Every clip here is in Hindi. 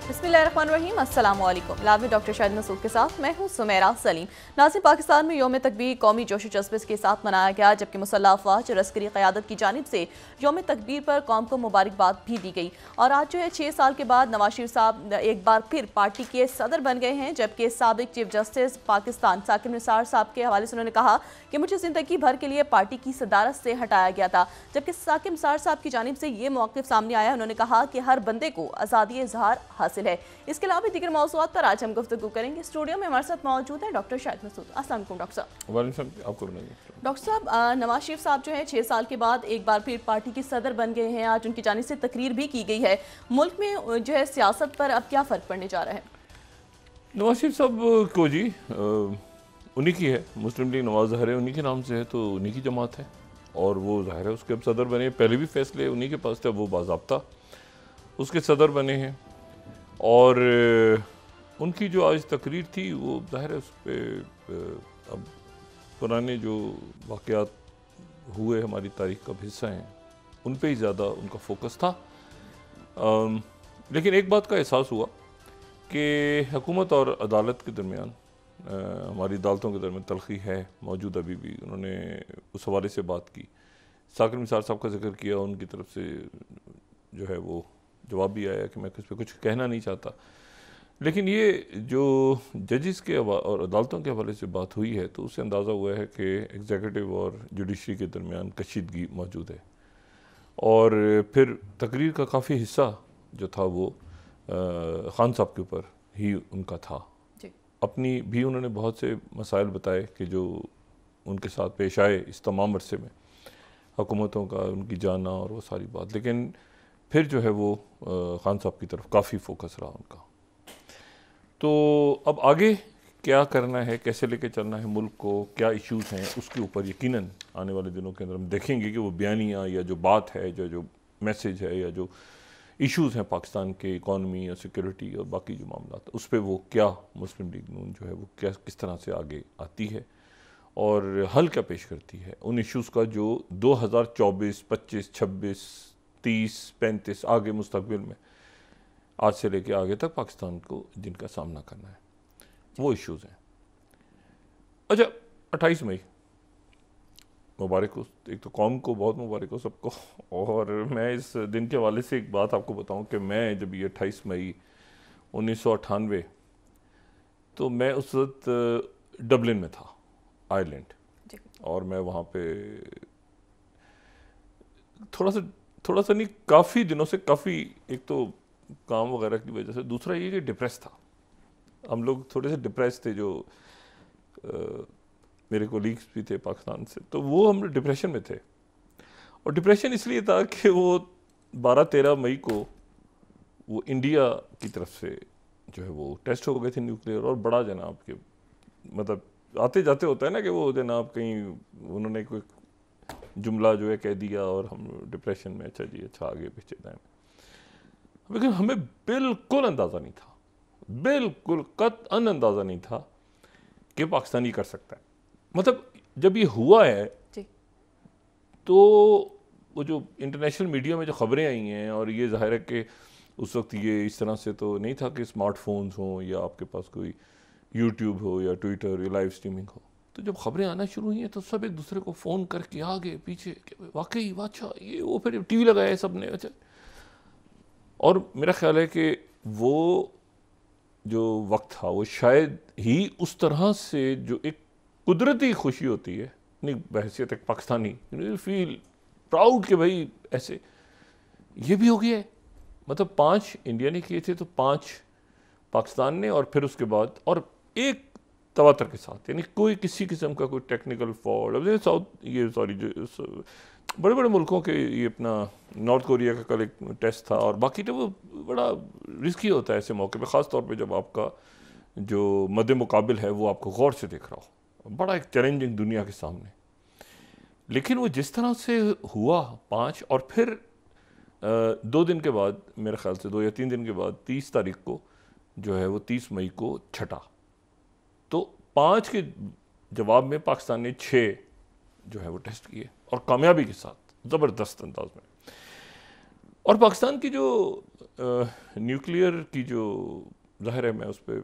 बिस्मिल्लाहिर्रहमानिर्रहीम, अस्सलाम वालेकुम। लाभ डॉक्टर शाहिद मसूद के साथ मैं हूँ सुमेरा सलीम। नाज़रीन, पाकिस्तान में यौम तकबीर कौमी जोश जज्बे के साथ मनाया गया, जबकि मुसल्लह अफवाज और अस्करी क़यादत की जानिब से यौम तकबीर पर कौम को मुबारकबाद भी दी गई। और आज जो है 6 साल के बाद नवाज शरीफ साहब एक बार फिर पार्टी के सदर बन गए हैं, जबकि साबिक चीफ जस्टिस पाकिस्तान साकिब निसार साहब के हवाले से उन्होंने कहा कि मुझे ज़िंदगी भर के लिए पार्टी की सदारत से हटाया गया था। जबकि साकिब निसार साहब की जानिब से ये मौक़िफ़ सामने आया, उन्होंने कहा कि हर बंदे को आज़ादी इज़हार हासिल है। इसके अलावा भी दीगर मौज़ूआत पर आज हम गुफ्तगू करेंगे। स्टूडियो में हमारे साथ मौजूद है डॉक्टर शाहिद मसूद। अस्सलाम वालेकुम डॉक्टर साहब। डॉक्टर साहब, नवाज शरीफ साहब जो है 6 साल के बाद एक बार फिर पार्टी के सदर बन गए हैं। आज उनकी जानिब से तकरीर भी की गई है। मुल्क में जो है सियासत पर अब क्या फ़र्क पड़ने जा रहा है? नवाज शरीफ साहब को जी उन्हीं की है, मुस्लिम लीग नवाज ज़ाहिर है उन्हीं के नाम से है, तो उन्हीं की जमात है और वो ज़ाहिर है उसके अब सदर बने। पहले भी फैसले उन्हीं के पास थे, वो बाज़ाब्ता उसके सदर बने हैं। और उनकी जो आज तकरीर थी वो ज़ाहिर है उस पर अब पुराने जो वाक़यात हुए हमारी तारीख़ का हिस्सा हैं उन पे ही ज़्यादा उनका फोकस था। लेकिन एक बात का एहसास हुआ कि हुकूमत और अदालत के दरमियान हमारी अदालतों के दरमियान तलख़ी है मौजूद अभी भी। उन्होंने उस हवाले से बात की, साकिब निसार साहब का जिक्र किया, उनकी तरफ से जो है वो जवाब भी आया कि मैं इस पर कुछ कहना नहीं चाहता। लेकिन ये जो जजेस के और अदालतों के हवाले से बात हुई है तो उससे अंदाज़ा हुआ है कि एग्जीक्यूटिव और जुडिशरी के दरमियान कशीदगी मौजूद है। और फिर तकरीर का काफ़ी हिस्सा जो था वो खान साहब के ऊपर ही उनका था। अपनी भी उन्होंने बहुत से मसाइल बताए कि जो उनके साथ पेश आए इस तमाम अरसे में, हुकूमतों का उनकी जाना और वो सारी बात। लेकिन फिर जो है वो खान साहब की तरफ काफ़ी फोकस रहा उनका। तो अब आगे क्या करना है, कैसे लेके चलना है मुल्क को, क्या इश्यूज़ हैं, उसके ऊपर यकीनन आने वाले दिनों के अंदर हम देखेंगे कि वो बयानियाँ या जो बात है, जो मैसेज है या जो इश्यूज़ हैं पाकिस्तान के इकॉनमी या सिक्योरिटी और बाकी जो मामला उस पर वो क्या मुस्लिम लीग नून जो है वो क्या किस तरह से आगे आती है और हल क्या पेश करती है उन इश्यूज़ का जो 2024, 25, 26, 30, 35 आगे मुस्तकबिल में आज से लेके आगे तक पाकिस्तान को जिनका सामना करना है वो इश्यूज़ हैं। अच्छा, 28 मई मुबारक हो, एक तो कौम को बहुत मुबारक हो सबको। और मैं इस दिन के हवाले से एक बात आपको बताऊं कि मैं जब ये 28 मई 1998 तो मैं उस वक्त डबलिन में था, आयरलैंड, और मैं वहाँ पे थोड़ा सा नहीं काफ़ी दिनों से काफ़ी एक तो काम वगैरह की वजह से, दूसरा ये कि डिप्रेस था। हम लोग थोड़े से डिप्रेस थे, जो मेरे कोलीग्स भी थे पाकिस्तान से, तो वो हम डिप्रेशन में थे। और डिप्रेशन इसलिए था कि वो 12-13 मई को वो इंडिया की तरफ से जो है वो टेस्ट हो गए थे न्यूक्लियर, और बड़ा जनाब के मतलब आते जाते होता है ना कि वो जनाब कहीं उन्होंने कोई जुमला जो है कह दिया और हम डिप्रेशन में, अच्छा जी अच्छा आगे पीछे जाए। लेकिन हमें बिल्कुल अंदाज़ा नहीं था, बिल्कुल कतअन अंदाज़ा नहीं था कि पाकिस्तान ये कर सकता है। मतलब जब ये हुआ है तो वो जो इंटरनेशनल मीडिया में जो खबरें आई हैं, और ये ज़ाहिर है कि उस वक्त ये इस तरह से तो नहीं था कि स्मार्टफोन्स हों या आपके पास कोई यूट्यूब हो या ट्विटर या लाइव स्ट्रीमिंग हो। तो जब खबरें आना शुरू हुई हैं तो सब एक दूसरे को फ़ोन करके आगे पीछे वाकई अच्छा ये वो, फिर टीवी लगाया सब ने। अच्छा, और मेरा ख्याल है कि वो जो वक्त था वो शायद ही उस तरह से जो एक कुदरती खुशी होती है, नहीं बहैसियत एक पाकिस्तानी फील प्राउड कि भाई ऐसे ये भी हो गया है। मतलब 5 इंडिया ने किए थे तो 5 पाकिस्तान ने, और फिर उसके बाद और एक तवातर के साथ, यानी कोई किसी किस्म का कोई टेक्निकल फॉल्ट। अब साउथ ये सॉरी जो बड़े बड़े मुल्कों के, ये अपना नॉर्थ कोरिया का कल एक टेस्ट था, और बाकी तो वो बड़ा रिस्की होता है ऐसे मौके पे, ख़ास तौर पे जब आपका जो मद्दे मुकाबिल है वो आपको गौर से देख रहा हो, बड़ा एक चैलेंजिंग दुनिया के सामने। लेकिन वो जिस तरह से हुआ 5, और फिर 2 दिन के बाद, मेरे ख्याल से 2 या 3 दिन के बाद 30 तारीख को जो है वो 30 मई को छटा, तो 5 के जवाब में पाकिस्तान ने 6 जो है वो टेस्ट किए और कामयाबी के साथ ज़बरदस्त अंदाज में। और पाकिस्तान की जो न्यूक्लियर की जो ज़ाहिर है मैं उस पर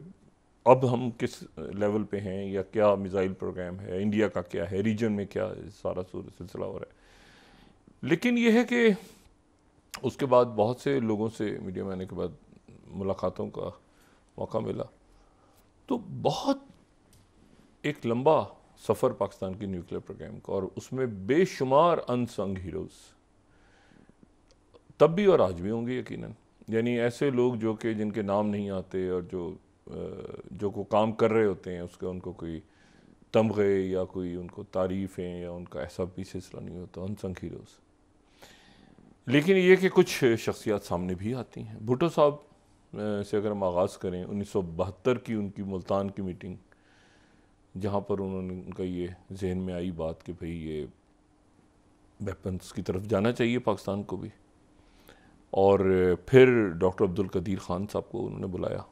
अब हम किस लेवल पे हैं या क्या मिसाइल प्रोग्राम है, इंडिया का क्या है, रीजन में क्या सारा सिलसिला हो रहा है। लेकिन यह है कि उसके बाद बहुत से लोगों से मीडिया में आने के बाद मुलाकातों का मौका मिला, तो बहुत एक लंबा सफ़र पाकिस्तान की न्यूक्लियर प्रोग्राम का, और उसमें बेशुमार अनसंग हीरोज़ तब भी और आज भी होंगे यकीनन। यानी ऐसे लोग जो कि जिनके नाम नहीं आते और जो को काम कर रहे होते हैं उसके उनको कोई तमगे या कोई उनको तारीफ़ें या उनका ऐसा भी सिलसिला नहीं होता, अनसंग हीरोज़। लेकिन ये कि कुछ शख्सियात सामने भी आती हैं। भुट्टो साहब से अगर हम आगाज़ करें, 1972 की उनकी मुल्तान की मीटिंग, जहाँ पर उनका ये जहन में आई बात कि भाई ये वेपन्स की तरफ जाना चाहिए पाकिस्तान को भी, और फिर डॉक्टर अब्दुल कदीर ख़ान साहब को उन्होंने बुलाया,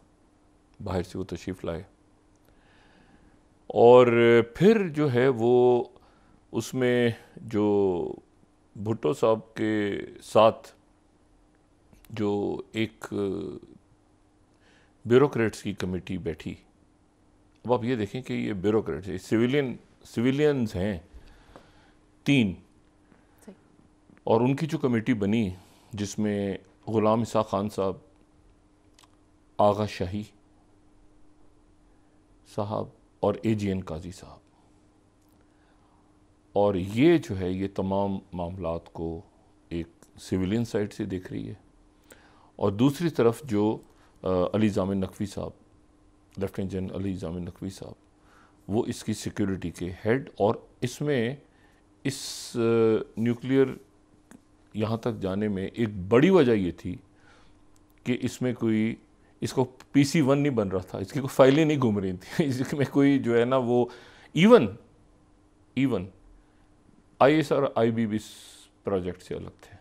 बाहर से वो तशरीफ़ लाए, और फिर जो है वो उसमें जो भुट्टो साहब के साथ जो एक ब्यूरोक्रेट्स की कमेटी बैठी। अब आप ये देखें कि ये ब्यूरोक्रेट्स सिविलियंस हैं 3, और उनकी जो कमेटी बनी जिसमें ग़ुलाम इसाक़ खान साहब, आगा शाही साहब और AGN काजी साहब, और ये जो है ये तमाम मामलात को एक सिविलियन साइड से देख रही है, और दूसरी तरफ जो अली ज़ामिन नकवी साहब, लेफ्टिनेंट जनरल अली ज़ामिन नकवी साहब, वो इसकी सिक्योरिटी के हेड, और इसमें इस न्यूक्लियर यहाँ तक जाने में एक बड़ी वजह ये थी कि इसमें कोई इसको PC-1 नहीं बन रहा था, इसकी कोई फाइलें नहीं घूम रही थी, इसमें कोई जो है ना वो इवन IS और IBB प्रोजेक्ट से अलग थे।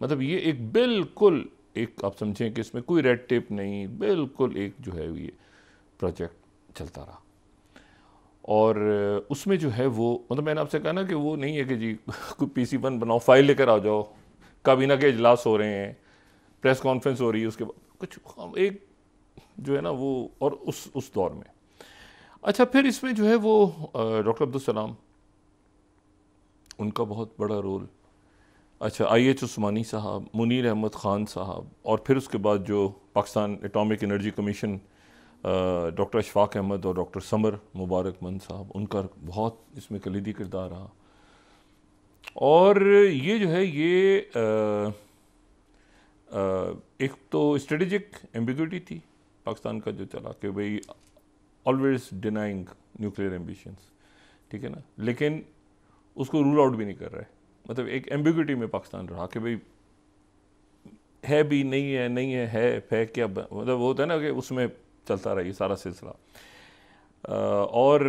मतलब ये एक बिल्कुल एक आप समझें कि इसमें कोई रेड टेप नहीं, बिल्कुल एक जो है ये प्रोजेक्ट चलता रहा, और उसमें जो है वो मतलब मैंने आपसे कहा ना कि वो नहीं है कि जी कोई PC-1 बनाओ, फाइल लेकर आ जाओ, काबीना के इजलास हो रहे हैं, प्रेस कॉन्फ्रेंस हो रही है, उसके बाद कुछ एक जो है ना वो, और उस दौर में। अच्छा, फिर इसमें जो है वो डॉक्टर अब्दुल सलाम, उनका बहुत बड़ा रोल। अच्छा, IH उस्मानी साहब, मुनीर अहमद ख़ान साहब, और फिर उसके बाद जो Pakistan atomic energy commission doctor Ashfaq Ahmed और डॉक्टर समर मुबारक मंद साहब, उनका बहुत इसमें कलीदी किरदार रहा। और ये जो है ये एक तो स्ट्रेटेजिक एम्बिग्विटी थी पाकिस्तान का जो चला कि भाई ऑलवेज डिनाइंग न्यूक्लियर एम्बिशंस, ठीक है ना, लेकिन उसको रूल आउट भी नहीं कर रहा है। मतलब एक एम्बिग्विटी में पाकिस्तान रहा कि भाई है भी नहीं है, नहीं है क्या, मतलब वो होता है ना कि उसमें चलता रहा ये सारा सिलसिला। और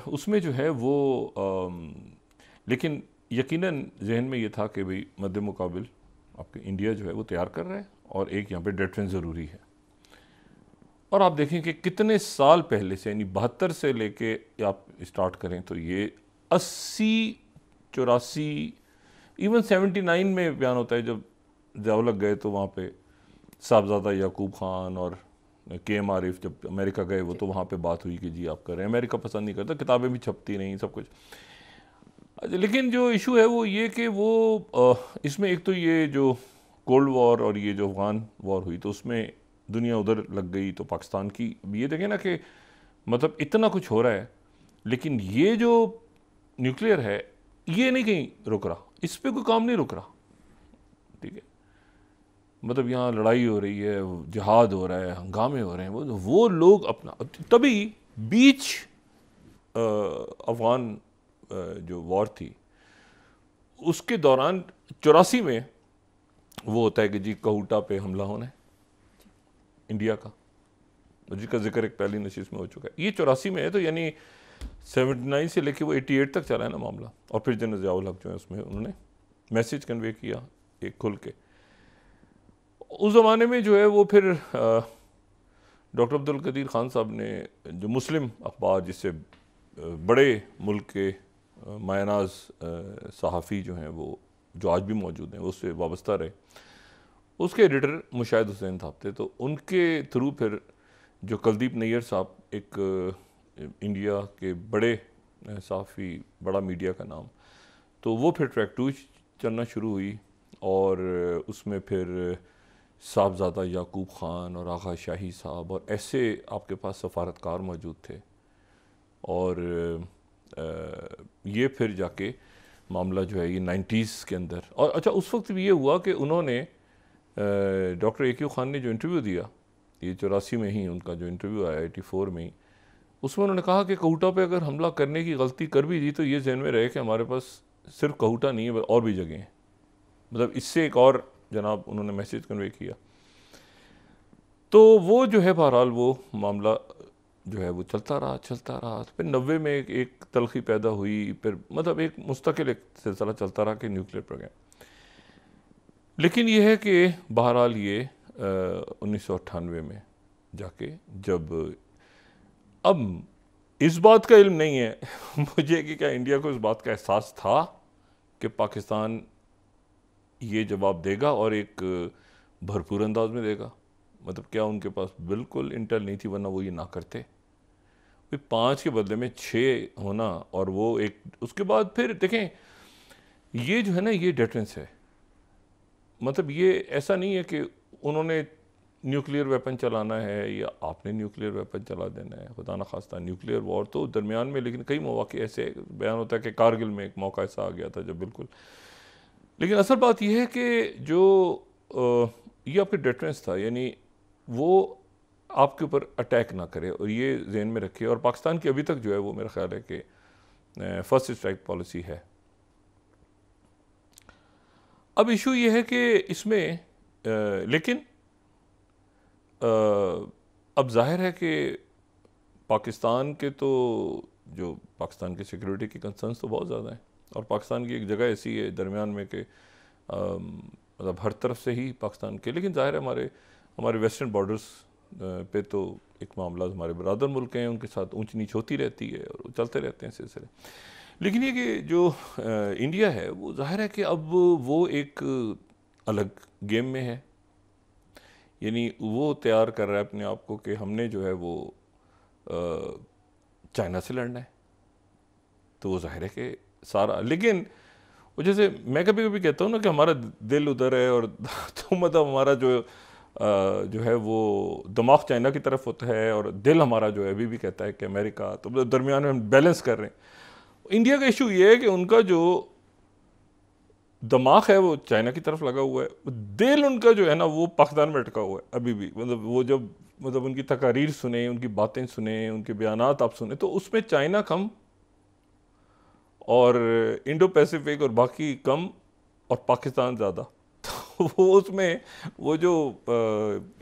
उसमें जो है वो लेकिन यकीनन जहन में ये था कि भाई मद्दे मुकाबिल आपके इंडिया जो है वो तैयार कर रहा है, और एक यहाँ पे डिफेंस ज़रूरी है। और आप देखें कि कितने साल पहले से, यानी 72 से लेके आप स्टार्ट करें तो ये 80, 84, इवन 79 में बयान होता है जब ज़ियाउल गए तो वहाँ पे साहबजादा याकूब खान और KM आरिफ जब अमेरिका गए वो, तो वहाँ पे बात हुई कि जी आप कर रहे हैं, अमेरिका पसंद नहीं करता, किताबें भी छपती नहीं, सब कुछ। अच्छा, लेकिन जो इशू है वो ये कि वो इसमें एक तो ये जो कोल्ड वॉर और ये जो अफगान वॉर हुई तो उसमें दुनिया उधर लग गई, तो पाकिस्तान की ये देखें ना कि मतलब इतना कुछ हो रहा है, लेकिन ये जो न्यूक्लियर है ये नहीं कहीं रुक रहा, इस पर कोई काम नहीं रुक रहा, ठीक है। मतलब यहाँ लड़ाई हो रही है, जिहाद हो रहा है, हंगामे हो रहे हैं, वो लोग अपना, तभी बीच अफगान जो वॉर थी उसके दौरान 84 में वो होता है कि जी कहूटा पे हमला होना है इंडिया का, जिसका जिक्र एक पहली नशीस में हो चुका है। ये 84 में है, तो यानी 79 से लेके वो 88 तक चला है ना मामला। और फिर जनरल ज़ियाउल हक जो है उसमें उन्होंने मैसेज कन्वे किया एक खुल के। उस ज़माने में जो है वो फिर डॉक्टर अब्दुल कदीर ख़ान साहब ने जो मुस्लिम अखबार, जिससे बड़े मुल्क के मायनाज सहाफ़ी जो हैं वो जो आज भी मौजूद हैं, उससे वाबस्ता रहे, उसके एडिटर मुशाहिद हुसैन साहब थे, तो उनके थ्रू फिर जो कुलदीप नैयर साहब, एक इंडिया के बड़े सहाफ़ी, बड़ा मीडिया का नाम, तो वो फिर ट्रैक 2 चलना शुरू हुई और उसमें फिर साहबजादा याकूब ख़ान और आगा शाही साहब और ऐसे आपके पास सफारतकार मौजूद थे। और ये फिर जाके मामला जो है ये 90s के अंदर, और अच्छा उस वक्त भी ये हुआ कि उन्होंने डॉक्टर AQ खान ने जो इंटरव्यू दिया, ये 84 में ही उनका जो इंटरव्यू आया 84 में ही, उसमें उन्होंने कहा कि कहूटा पे अगर हमला करने की गलती कर भी दी तो ये ज़हन में रहे कि हमारे पास सिर्फ कहूटा नहीं है और भी जगह हैं। मतलब इससे एक और जनाब उन्होंने मैसेज कन्वे किया। तो वो जो है बहरहाल वो मामला जो है वो चलता रहा। फिर 90 में एक तलखी पैदा हुई, फिर मतलब एक मुस्तकिल एक सिलसिला चलता रहा कि न्यूक्लियर प्रोग्राम। लेकिन ये है कि बहरहाल ये 1998 में जाके, जब अब इस बात का इल्म नहीं है मुझे कि क्या इंडिया को इस बात का एहसास था कि पाकिस्तान ये जवाब देगा और एक भरपूर अंदाज में देगा। मतलब क्या उनके पास बिल्कुल इंटेल नहीं थी, वरना वो ये ना करते। 5 के बदले में 6 होना, और वो एक उसके बाद फिर देखें ये जो है ना ये डेटरेंस है। मतलब ये ऐसा नहीं है कि उन्होंने न्यूक्लियर वेपन चलाना है या आपने न्यूक्लियर वेपन चला देना है, खुदा न खास्ता न्यूक्लियर वॉर तो दरमियान में, लेकिन कई मौके ऐसे बयान होता है कि कारगिल में एक मौका ऐसा आ गया था जब बिल्कुल। लेकिन असल बात यह है कि जो ये आपके डेटरेंस था, यानी वो आपके ऊपर अटैक ना करे, और ये जहन में रखे। और पाकिस्तान की अभी तक जो है वो मेरा ख्याल है कि फर्स्ट स्ट्राइक पॉलिसी है। अब इशू ये है कि इसमें लेकिन अब जाहिर है कि पाकिस्तान के तो जो पाकिस्तान के सिक्योरिटी के कंसर्न्स तो बहुत ज़्यादा हैं, और पाकिस्तान की एक जगह ऐसी है दरमियान में कि मतलब हर तरफ से ही पाकिस्तान के, लेकिन जाहिर है हमारे वेस्टर्न बॉर्डर्स पे तो एक मामला हमारे बरादर मुल्क हैं, उनके साथ ऊंच नीच होती रहती है और चलते रहते हैं सिलसिले। लेकिन ये कि जो इंडिया है वो जाहिर है कि अब वो एक अलग गेम में है, यानी वो तैयार कर रहा है अपने आप को कि हमने जो है वो चाइना से लड़ना है। तो वो जाहिर है कि सारा, लेकिन वो जैसे मैं कभी कभी कहता हूँ ना कि हमारा दिल उधर है और तो मतलब हमारा जो है वो दिमाग चाइना की तरफ होता है और दिल हमारा जो है अभी भी कहता है कि अमेरिका, तो दरमियान में हम बैलेंस कर रहे हैं। इंडिया का इशू ये है कि उनका जो दिमाग है वो चाइना की तरफ लगा हुआ है, दिल उनका जो है ना वो पाकिस्तान में अटका हुआ है अभी भी। मतलब वो जब मतलब उनकी तकारीर सुने, उनकी बातें सुने, उनके बयानात आप सुने, तो उसमें चाइना कम और इंडो पैसिफिक और बाकी कम और पाकिस्तान ज़्यादा। तो वो उसमें वो जो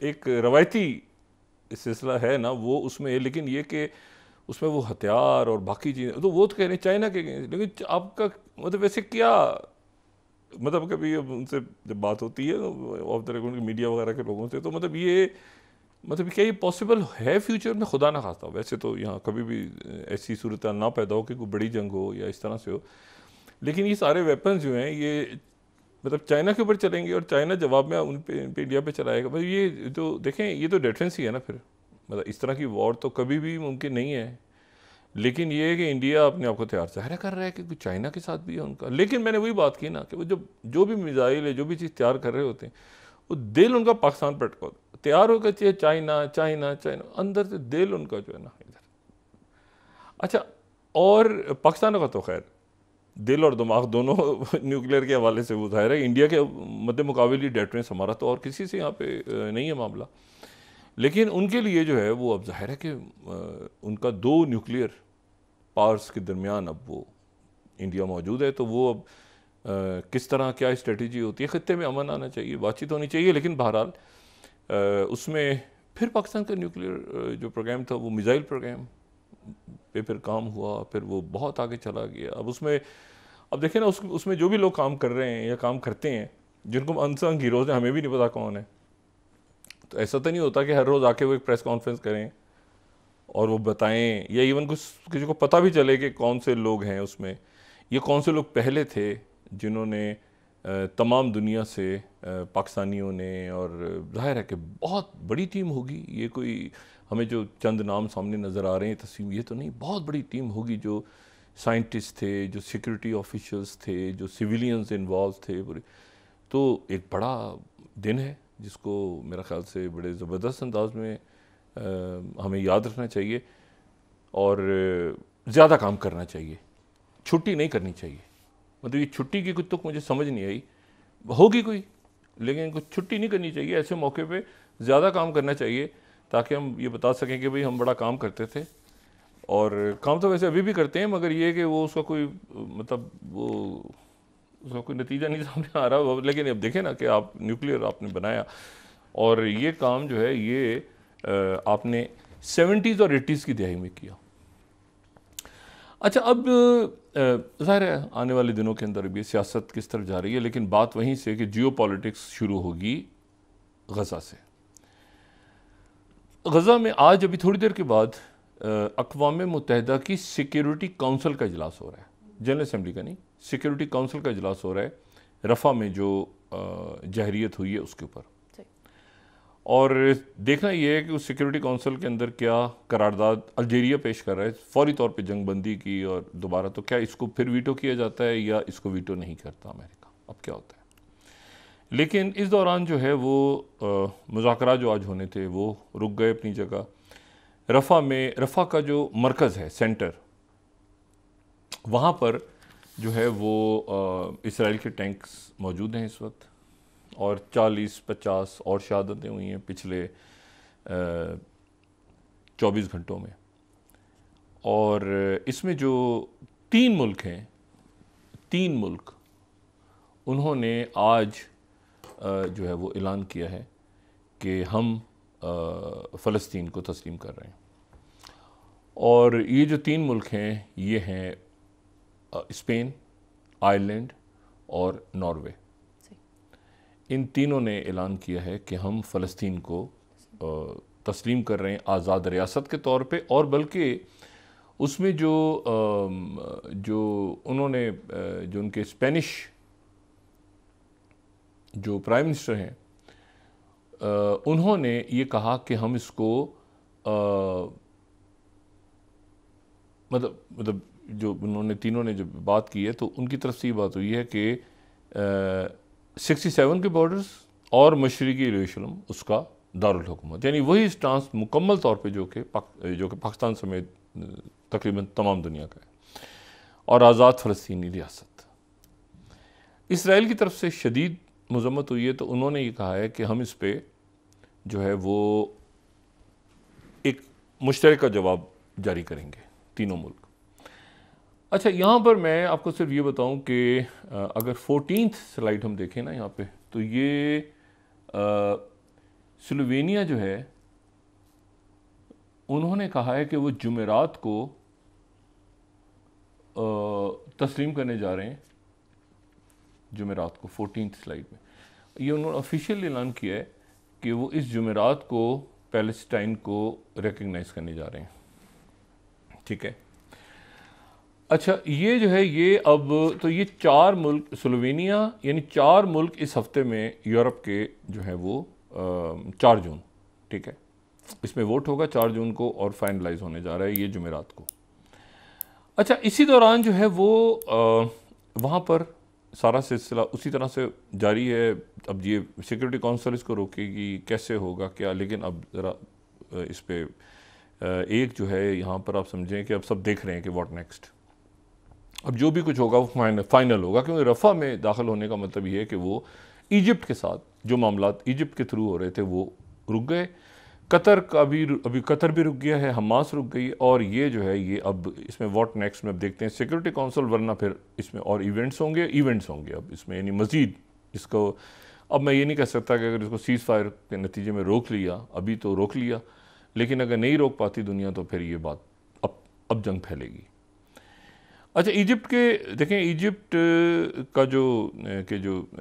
एक रवायती सिलसिला है ना वो उसमें है, लेकिन ये कि उसमें वो हथियार और बाकी चीज़ें तो वो तो कह रहे हैं चाइना के, लेकिन आपका मतलब वैसे क्या, मतलब कभी उनसे जब बात होती है ऑफ द रेकॉर्ड मीडिया वगैरह के लोगों से, तो मतलब ये मतलब क्या ये पॉसिबल है फ्यूचर में? खुदा ना खास्ता, वैसे तो यहाँ कभी भी ऐसी सूरत ना पैदा हो कि कोई बड़ी जंग हो या इस तरह से हो, लेकिन ये सारे वेपन्स जो हैं ये मतलब चाइना के ऊपर चलेंगे और चाइना जवाब में उन पे इंडिया पे चलाएगा। भाई ये जो देखें ये तो डिफरेंस ही है ना फिर। मतलब इस तरह की वॉर तो कभी भी मुमकिन नहीं है, लेकिन ये है कि इंडिया अपने आप को तैयार ज़ाहिर कर रहा है कि चाइना के साथ भी है उनका। लेकिन मैंने वही बात की ना कि वो जो भी मिसाइल है, जो भी चीज़ तैयार कर रहे होते हैं, वो दिल उनका पाकिस्तान पर अटका होता है। तैयार होकर चाहिए चाइना चाइना चाइना, अंदर से दिल उनका जो है ना इधर। अच्छा, और पाकिस्तान का तो खैर दिल और दिमाग दोनों न्यूक्लियर के हवाले से वो जाहिर है। इंडिया के मद्दे मुकाबले डेटरेंस हमारा तो और किसी से यहाँ पे नहीं है मामला, लेकिन उनके लिए जो है वो अब जाहिर है कि उनका 2 न्यूक्लियर पावर्स के दरमियान अब वो इंडिया मौजूद है। तो वो अब किस तरह क्या स्ट्रेटजी होती है, ख़त्ते में अमन आना चाहिए, बातचीत होनी चाहिए, लेकिन बहरहाल उसमें फिर पाकिस्तान का न्यूक्लियर जो प्रोग्राम था वो मिसाइल प्रोग्राम पे फिर काम हुआ, फिर वो बहुत आगे चला गया। अब उसमें अब देखें ना उसमें जो भी लोग काम कर रहे हैं या काम करते हैं, जिनको अनसंग हीरोज़ हैं, हमें भी नहीं पता कौन है। तो ऐसा तो नहीं होता कि हर रोज़ आके वो एक प्रेस कॉन्फ्रेंस करें और वो बताएं, या इवन कुछ किसी को पता भी चले कि कौन से लोग हैं उसमें, ये कौन से लोग पहले थे जिन्होंने तमाम दुनिया से पाकिस्तानियों ने, और जाहिर है कि बहुत बड़ी टीम होगी, ये कोई हमें जो चंद नाम सामने नज़र आ रहे हैं तस्वीर, ये तो नहीं, बहुत बड़ी टीम होगी, जो साइंटिस्ट थे, जो सिक्योरिटी ऑफिशियल्स थे, जो सिविलियंस इन्वॉल्व थे पूरे। तो एक बड़ा दिन है जिसको मेरा ख़्याल से बड़े ज़बरदस्त अंदाज में हमें याद रखना चाहिए और ज़्यादा काम करना चाहिए, छुट्टी नहीं करनी चाहिए। मतलब ये छुट्टी की कुछ तो मुझे समझ नहीं आई, होगी कोई, लेकिन कुछ छुट्टी नहीं करनी चाहिए। ऐसे मौके पे ज़्यादा काम करना चाहिए ताकि हम ये बता सकें कि भाई हम बड़ा काम करते थे, और काम तो वैसे अभी भी करते हैं, मगर ये कि वो उसका कोई मतलब वो उसका कोई नतीजा नहीं सामने आ रहा। लेकिन अब देखें ना कि आप न्यूक्लियर आपने बनाया, और ये काम जो है ये आपने 70s और 80s की दिहाई में किया। अच्छा, अब ज़ाहिर है आने वाले दिनों के अंदर भी सियासत किस तरफ जा रही है, लेकिन बात वहीं से कि जियो पॉलिटिक्स शुरू होगी गज़ा से। गज़ा में आज अभी थोड़ी देर के बाद अक़वाम मुत्तहिदा की सिक्योरिटी काउंसिल का इजलास हो रहा है, जनरल असम्बली का नहीं, सिक्योरिटी काउंसिल का इजलास हो रहा है रफ़ा में जो जहरीत हुई है उसके ऊपर। और देखना यह है कि उस सिक्योरिटी काउंसिल के अंदर क्या करारदाद अल्जीरिया पेश कर रहा है फौरी तौर पे जंगबंदी की, और दोबारा तो क्या इसको फिर वीटो किया जाता है या इसको वीटो नहीं करता अमेरिका, अब क्या होता है। लेकिन इस दौरान जो है वो मुज़ाकरा जो आज होने थे वो रुक गए अपनी जगह। रफ़ा में, रफ़ा का जो मरकज़ है, सेंटर, वहाँ पर जो है वो इसराइल के टैंक्स मौजूद हैं इस वक्त, और 40-50 और शहादतें हुई हैं पिछले 24 घंटों में। और इसमें जो 3 मुल्क हैं, 3 मुल्क, उन्होंने आज जो है वो ऐलान किया है कि हम फ़लस्तीन को तस्लीम कर रहे हैं। और ये जो 3 मुल्क हैं ये हैं स्पेन, आयरलैंड और नॉर्वे। इन तीनों ने ऐलान किया है कि हम फ़लस्तीन को तस्लीम कर रहे हैं आज़ाद रियासत के तौर पे, और बल्कि उसमें जो उन्होंने जो उनके स्पेनिश जो प्राइम मिनिस्टर हैं उन्होंने ये कहा कि हम इसको मतलब जो उन्होंने तीनों ने जो बात की है तो उनकी तरफ से ये बात हुई है कि 67 के बॉर्डर्स और मशरिकी यरूशलेम उसका दारुल हुकूमत, यानी वही स्टांस मुकम्मल तौर पे जो कि पाकिस्तान समेत तकरीबन तमाम दुनिया का है, और आज़ाद फ़लस्तीनी रियासत। इसराइल की तरफ से शदीद मज़म्मत हुई है, तो उन्होंने ये कहा है कि हम इस पे जो है वो एक मुश्तरका जवाब जारी करेंगे, तीनों मुल्क। अच्छा, यहाँ पर मैं आपको सिर्फ ये बताऊँ कि अगर 14th स्लाइड हम देखें ना यहाँ पे, तो ये स्लोवेनिया जो है उन्होंने कहा है कि वो जुमेरात को तस्लीम करने जा रहे हैं, जुमेरात को 14th स्लाइड में ये उन्होंने ऑफिशियल ऐलान किया है कि वो इस जुमेरात को पैलेस्टाइन को रिकग्नाइज करने जा रहे हैं। ठीक है, अच्छा, ये जो है ये अब तो ये 4 मुल्क, स्लोवेनिया यानी 4 मुल्क इस हफ्ते में यूरोप के जो है वो 4 जून, ठीक है, इसमें वोट होगा 4 जून को और फाइनलाइज होने जा रहा है ये जुमेरात को। अच्छा, इसी दौरान जो है वो वहाँ पर सारा सिलसिला उसी तरह से जारी है। अब ये सिक्योरिटी काउंसिल इसको रोकेगी, कैसे होगा क्या, लेकिन अब ज़रा इस पर एक जो है यहाँ पर आप समझें कि अब सब देख रहे हैं कि व्हाट नेक्स्ट, अब जो भी कुछ होगा वो फाइनल होगा, क्योंकि रफ़ा में दाखिल होने का मतलब ये है कि वो इजिप्ट के साथ जो मामलात इजिप्ट के थ्रू हो रहे थे वो रुक गए, कतर का भी अभी कतर भी रुक गया है, हमास रुक गई, और ये जो है ये अब इसमें व्हाट नेक्स्ट में अब देखते हैं सिक्योरिटी काउंसिल, वरना फिर इसमें और इवेंट्स होंगे अब इसमें, यानी मज़ीद इसको अब मैं ये नहीं कह सकता कि अगर इसको सीज़ फायर के नतीजे में रोक लिया, अभी तो रोक लिया, लेकिन अगर नहीं रोक पाती दुनिया तो फिर ये बात अब जंग फैलेगी। अच्छा, इजिप्ट के देखें, इजिप्ट का जो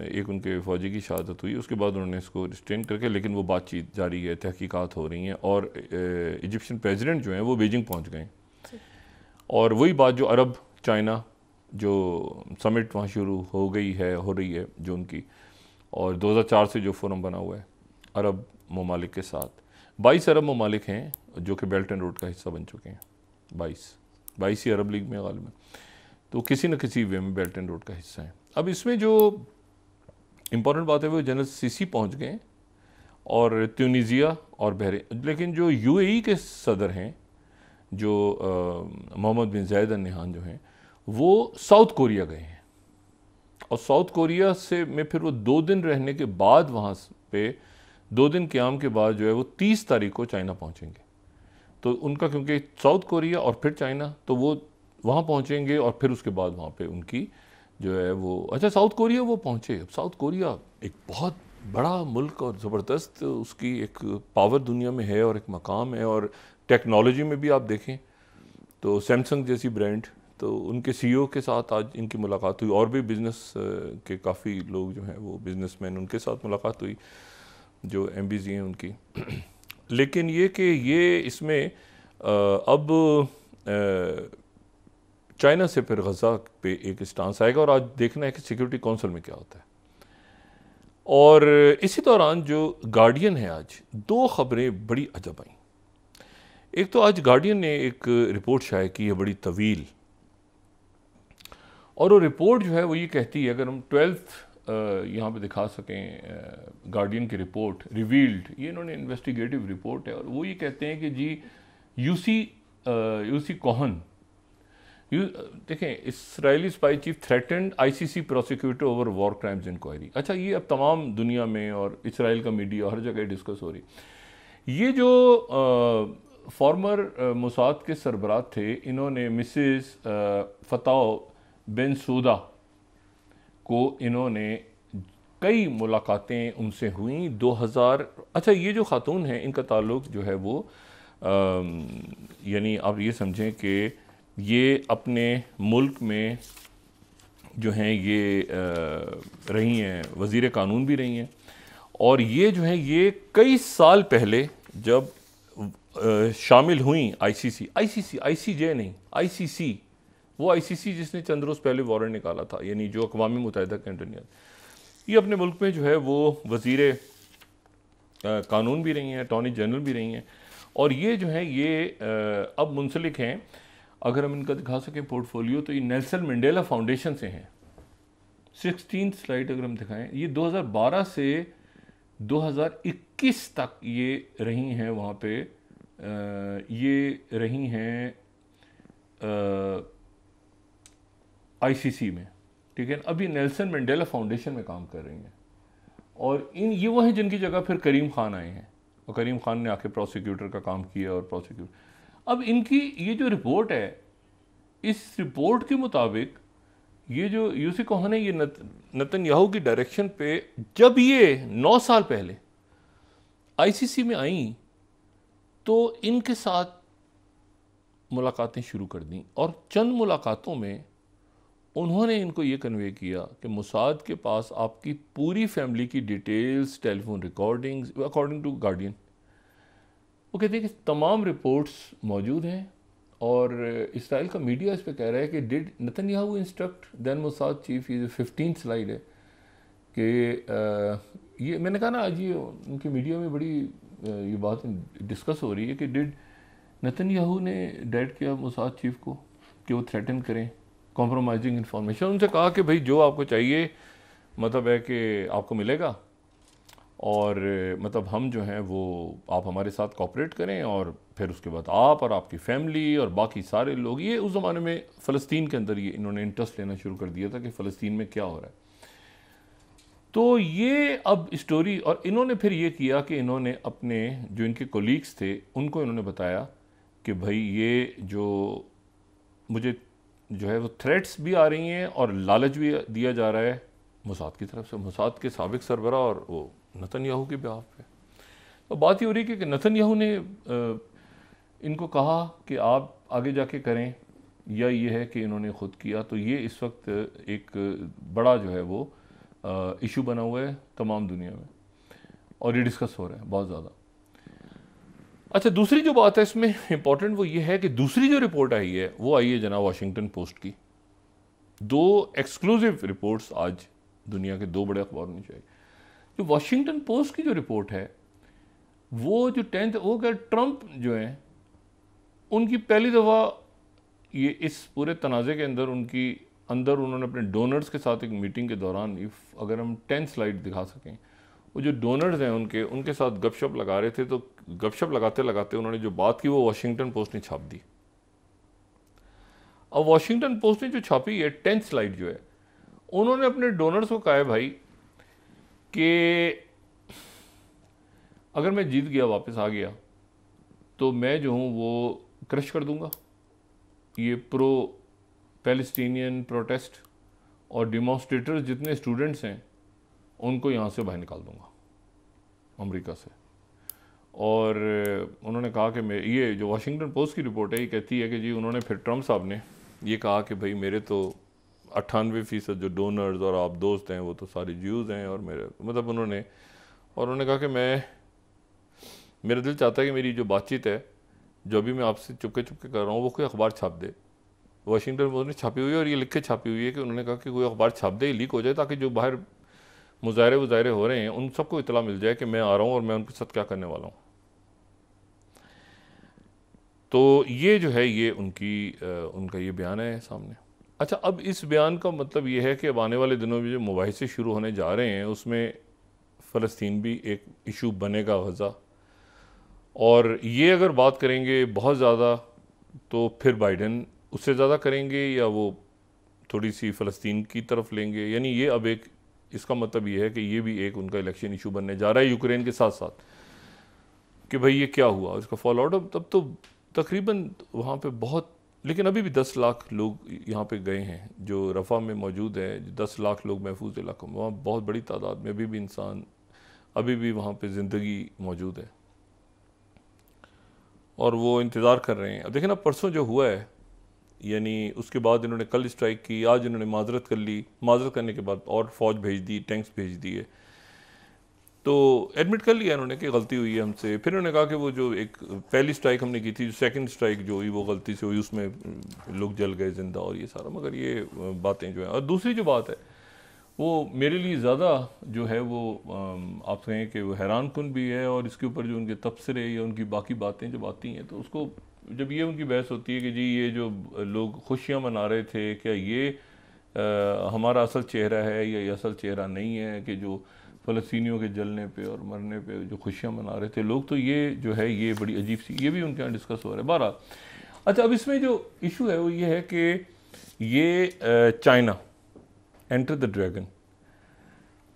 एक उनके फ़ौजी की शहादत हुई उसके बाद उन्होंने इसको रिस्ट्रेन करके, लेकिन वो बातचीत जारी है, तहकीकात हो रही हैं, और इजिप्शियन प्रेसिडेंट जो हैं वो बीजिंग पहुंच गए, और वही बात जो अरब, चाइना, जो समिट वहाँ शुरू हो गई है, हो रही है जून की, और 2004 से जो फोरम बना हुआ है अरब ममालिक के साथ, 22 अरब ममालिक हैं जो कि बेल्ट एंड रोड का हिस्सा बन चुके हैं। 22 ही अरब लीग में गालिबन, तो किसी न किसी वे में बेल्ट एंड रोड का हिस्सा है। अब इसमें जो इम्पोर्टेंट बात है वो जनरल सीसी पहुंच गए और ट्यूनीसिया और बहरीन, लेकिन जो यूएई के सदर हैं जो मोहम्मद बिन जायद अल नहयान जो हैं वो साउथ कोरिया गए हैं, और साउथ कोरिया से में फिर वो 2 दिन रहने के बाद वहाँ पे 2 दिन क़याम के बाद जो है वो 30 तारीख को चाइना पहुँचेंगे। तो उनका क्योंकि साउथ कोरिया और फिर चाइना, तो वो वहाँ पहुँचेंगे और फिर उसके बाद वहाँ पे उनकी जो है वो, अच्छा साउथ कोरिया वो पहुँचे। अब साउथ कोरिया एक बहुत बड़ा मुल्क और ज़बरदस्त उसकी एक पावर दुनिया में है और एक मकाम है, और टेक्नोलॉजी में भी आप देखें तो सैमसंग जैसी ब्रांड, तो उनके सीईओ के साथ आज इनकी मुलाकात हुई, और भी बिज़नेस के काफ़ी लोग जो हैं वो बिज़नेसमैन, उनके साथ मुलाकात हुई जो एमबीज़ हैं उनकी। लेकिन ये कि ये इसमें अब चाइना से फिर गज़ा पे एक स्टांस आएगा, और आज देखना है कि सिक्योरिटी काउंसिल में क्या होता है। और इसी दौरान जो गार्डियन है, आज 2 खबरें बड़ी अजब आई। एक तो आज गार्डियन ने एक रिपोर्ट शाये की है बड़ी तवील, और वो रिपोर्ट जो है वो ये कहती है, अगर हम 12th यहाँ पे दिखा सकें गार्डियन की रिपोर्ट रिवील्ड, ये इन्होंने इन्वेस्टिगेटिव रिपोर्ट है, और वो ये कहते हैं कि जी यूसी कोहन, देखें, Israeli spy chief threatened ICC prosecutor over war crimes inquiry. अच्छा, ये अब तमाम दुनिया में और इसराइल का मीडिया हर जगह डिस्कस हो रही। ये जो फॉर्मर मोसाद के सरबराह थे, इन्होंने मिसेस फताह बिन सूदा को इन्होंने कई मुलाकातें उनसे हुई 2000। अच्छा, ये जो खातून हैं इनका ताल्लुक जो है वो यानी आप ये समझें कि ये अपने मुल्क में जो हैं ये रही हैं, वज़ीर कानून भी रही हैं, और ये जो है ये कई साल पहले जब शामिल हुई आईसीजे नहीं, आईसीसी, वो आईसीसी जिसने चंद रोज़ पहले वारंट निकाला था, यानी जो अक़वाम मुत्तहिदा के अंडर, ये अपने मुल्क में जो है वो वज़ीर कानून भी रही हैं, अटॉर्नी जनरल भी रही हैं, और ये जो है ये अब मुंसलिक हैं। अगर हम इनका दिखा सकें पोर्टफोलियो, तो ये नेल्सन मंडेला फाउंडेशन से हैं। 16 स्लाइड अगर हम दिखाएं, ये 2012 से 2021 तक ये रही हैं वहाँ पे, ये रही हैं आईसीसी में, ठीक है। अभी नेल्सन मंडेला फाउंडेशन में काम कर रही हैं, और ये वो हैं जिनकी जगह फिर करीम खान आए हैं, और करीम खान ने आके प्रोसिक्यूटर का काम किया, और प्रोसिक्यूटर अब इनकी ये जो रिपोर्ट है, इस रिपोर्ट के मुताबिक ये जो यूसी कोहन है, ये नेतन्याहू की डायरेक्शन पे जब ये 9 साल पहले आईसीसी में आई, तो इनके साथ मुलाकातें शुरू कर दी, और चंद मुलाकातों में उन्होंने इनको ये कन्वे किया कि मोसाद के पास आपकी पूरी फैमिली की details, telephone recordings, according to Guardian, वो कहते हैं कि तमाम रिपोर्ट्स मौजूद हैं, और इसराइल का मीडिया इस पे कह रहा है कि did Netanyahu instruct then Mossad chief, ये 15 स्लाइड है कि ये मैंने कहा ना आज ये उनके मीडिया में बड़ी ये बात डिस्कस हो रही है कि डिड नेतन्याहू ने डायरेक्ट किया मोसाद चीफ को कि वो थ्रेटन करें कॉम्प्रोमाइजिंग इंफॉर्मेशन। उनसे कहा कि भाई जो आपको चाहिए मतलब है कि आपको मिलेगा, और मतलब हम जो हैं वो आप हमारे साथ कोऑपरेट करें, और फिर उसके बाद आप और आपकी फैमिली और बाकी सारे लोग, ये उस ज़माने में फ़लस्तीन के अंदर ये इन्होंने इंटरेस्ट लेना शुरू कर दिया था कि फ़लस्तीन में क्या हो रहा है। तो ये अब स्टोरी, और इन्होंने फिर ये किया कि इन्होंने अपने जो इनके कोलीग्स थे उनको इन्होंने बताया कि भाई ये जो मुझे जो है वो थ्रेट्स भी आ रही हैं और लालच भी दिया जा रहा है मोसाद की तरफ से, मोसाद के साबिक सरबरा और वो नेतन्याहू के बिहाफ पे। तो बात ये हो रही है कि नेतन्याहू ने इनको कहा कि आप आगे जाके करें, या ये है कि इन्होंने ख़ुद किया। तो ये इस वक्त एक बड़ा जो है वो इशू बना हुआ है तमाम दुनिया में, और ये डिस्कस हो रहा है बहुत ज़्यादा। अच्छा, दूसरी जो बात है इसमें इम्पॉर्टेंट वो ये है कि दूसरी जो रिपोर्ट आई है वो आई है जनाब वाशिंगटन पोस्ट की, दो एक्सक्लूसिव रिपोर्ट्स आज दुनिया के दो बड़े अखबारों में चाहिए। जो वॉशिंगटन पोस्ट की जो रिपोर्ट है वो जो 10th वो क्या ट्रंप जो है उनकी पहली दफ़ा ये इस पूरे तनाज़े के अंदर उन्होंने अपने डोनर्स के साथ एक मीटिंग के दौरान अगर हम 10 स्लाइड दिखा सकें, वो जो डोनर्स हैं उनके साथ गपशप लगा रहे थे, तो गपशप लगाते लगाते उन्होंने जो बात की वो वॉशिंगटन पोस्ट ने छाप दी। अब वॉशिंगटन पोस्ट ने जो छापी है 10 स्लाइड जो है, उन्होंने अपने डोनर्स को कहा है भाई कि अगर मैं जीत गया, वापस आ गया, तो मैं जो हूँ वो क्रश कर दूंगा ये प्रो पैलेस्टीनियन प्रोटेस्ट और डिमॉन्स्ट्रेटर्स जितने स्टूडेंट्स हैं उनको यहाँ से बाहर निकाल दूंगा अमेरिका से। और उन्होंने कहा कि मैं ये जो वॉशिंगटन पोस्ट की रिपोर्ट है ये कहती है कि जी उन्होंने फिर ट्रंप साहब ने ये कहा कि भाई मेरे तो 98% जो डोनर्स और आप दोस्त हैं वो तो सारे ज्यूज़ हैं, और मेरे मतलब उन्होंने कहा कि मेरा दिल चाहता है कि मेरी जो बातचीत है जो अभी मैं आपसे चुपके चुपके कर रहा हूँ वो कोई अखबार छाप दे। वॉशिंगटन पोस्ट ने छापी हुई है और ये लिख के छापी हुई है कि उन्होंने कहा कि कोई अखबार छाप दे, लीक हो जाए, ताकि जो बाहर मुजाहरे हो रहे हैं उन सबको इतला मिल जाए कि मैं आ रहा हूँ और मैं उनके साथ क्या करने वाला हूँ। तो ये जो है ये उनका ये बयान है सामने। अच्छा, अब इस बयान का मतलब ये है कि अब आने वाले दिनों में जो मुबाहिसे शुरू होने जा रहे हैं उसमें फ़लस्तीन भी एक इशू बनेगा, गज़ा। और ये अगर बात करेंगे बहुत ज़्यादा तो फिर बाइडन उससे ज़्यादा करेंगे या वो थोड़ी सी फ़लस्तीन की तरफ लेंगे। यानी ये अब एक इसका मतलब ये है कि ये भी एक उनका इलेक्शन इशू बनने जा रहा है यूक्रेन के साथ साथ, कि भाई ये क्या हुआ, उसका फॉल आउट। अब तब तो तकरीबन वहाँ पे बहुत, लेकिन अभी भी 10 लाख लोग यहाँ पे गए हैं जो रफ़ा में मौजूद है, 10 लाख लोग महफूज इलाकों में, वहाँ बहुत बड़ी तादाद में अभी भी इंसान अभी भी वहाँ पे ज़िंदगी मौजूद है और वो इंतज़ार कर रहे हैं। अब देखें ना, परसों जो हुआ है, यानी उसके बाद इन्होंने कल स्ट्राइक की, आज इन्होंने माजरत कर ली, माजरत करने के बाद और फ़ौज भेज दी, टैंक्स भेज दिए, तो एडमिट कर लिया इन्होंने कि गलती हुई है हमसे। फिर उन्होंने कहा कि वो जो एक पहली स्ट्राइक हमने की थी, जो सेकंड स्ट्राइक जो हुई वो गलती से हुई, उसमें लोग जल गए ज़िंदा और ये सारा। मगर ये बातें जो हैं, और दूसरी जो बात है वो मेरे लिए ज़्यादा जो है वो आप कहें कि वो हैरान कुन भी है, और इसके ऊपर जो उनके तबसरे या उनकी बाकी बातें जब आती हैं तो उसको जब ये उनकी बहस होती है कि जी ये जो लोग खुशियाँ मना रहे थे, क्या ये हमारा असल चेहरा है या ये असल चेहरा नहीं है, कि जो फ़लस्तीनियों के जलने पे और मरने पे जो खुशियाँ मना रहे थे लोग, तो ये जो है ये बड़ी अजीब सी, ये भी उनके यहाँ डिस्कस हो रहा है। 12 अच्छा, अब इसमें जो इशू है वो ये है कि ये चाइना एंटर द ड्रैगन,